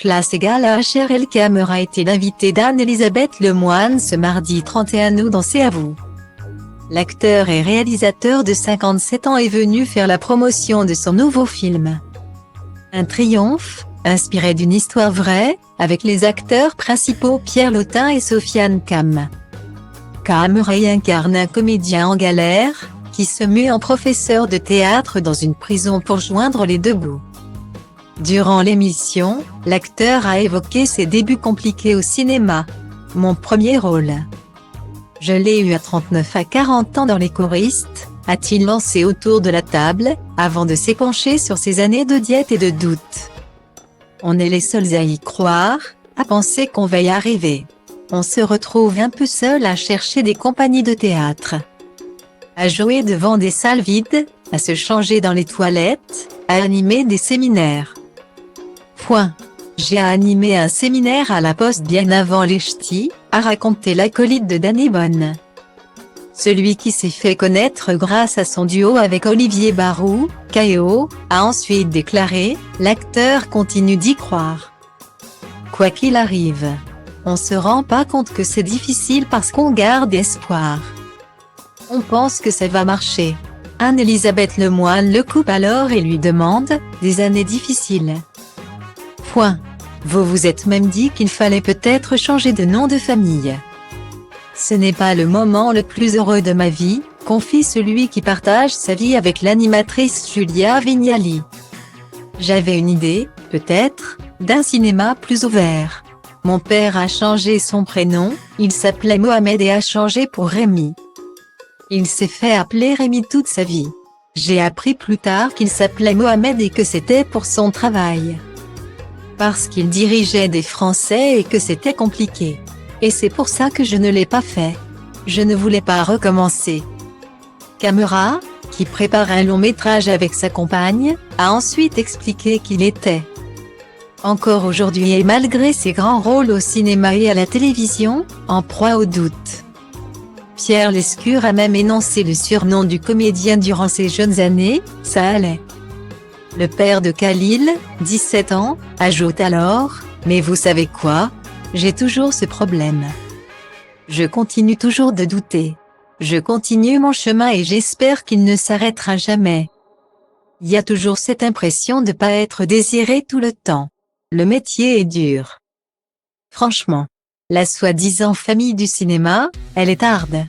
Classe égale HRL. Camera était l'invité d'Anne-Elisabeth Lemoine ce mardi 31 août dans C'est à vous. L'acteur et réalisateur de 57 ans est venu faire la promotion de son nouveau film. Un triomphe, inspiré d'une histoire vraie, avec les acteurs principaux Pierre Lotin et Sofiane Cam. Camera incarne un comédien en galère, qui se mue en professeur de théâtre dans une prison pour joindre les deux bouts. Durant l'émission, l'acteur a évoqué ses débuts compliqués au cinéma. Mon premier rôle. Je l'ai eu à 39 à 40 ans dans Les choristes, a-t-il lancé autour de la table, avant de s'épancher sur ses années de diète et de doute. On est les seuls à y croire, à penser qu'on va y arriver. On se retrouve un peu seul à chercher des compagnies de théâtre. À jouer devant des salles vides, à se changer dans les toilettes, à animer des séminaires. J'ai animé un séminaire à la Poste bien avant les ch'tis, a raconté l'acolyte de Danny Boone. Celui qui s'est fait connaître grâce à son duo avec Olivier Barou, KO, a ensuite déclaré « L'acteur continue d'y croire. Quoi qu'il arrive, on se rend pas compte que c'est difficile parce qu'on garde espoir. On pense que ça va marcher. » Anne-Elisabeth Lemoine le coupe alors et lui demande « Des années difficiles. Vous vous êtes même dit qu'il fallait peut-être changer de nom de famille. Ce n'est pas le moment le plus heureux de ma vie, confie celui qui partage sa vie avec l'animatrice Julia Vignali. J'avais une idée, peut-être, d'un cinéma plus ouvert. Mon père a changé son prénom, il s'appelait Mohamed et a changé pour Rémi. Il s'est fait appeler Rémi toute sa vie. J'ai appris plus tard qu'il s'appelait Mohamed et que c'était pour son travail. Parce qu'il dirigeait des Français et que c'était compliqué. Et c'est pour ça que je ne l'ai pas fait. Je ne voulais pas recommencer. Camera, qui prépare un long métrage avec sa compagne, a ensuite expliqué qu'il était encore aujourd'hui et malgré ses grands rôles au cinéma et à la télévision, en proie au doute. Pierre Lescure a même énoncé le surnom du comédien durant ses jeunes années, ça allait. Le père de Khalil, 17 ans, ajoute alors « Mais vous savez quoi ? J'ai toujours ce problème. Je continue toujours de douter. Je continue mon chemin et j'espère qu'il ne s'arrêtera jamais. Il y a toujours cette impression de pas être désiré tout le temps. Le métier est dur. Franchement. La soi-disant famille du cinéma, elle est harde. »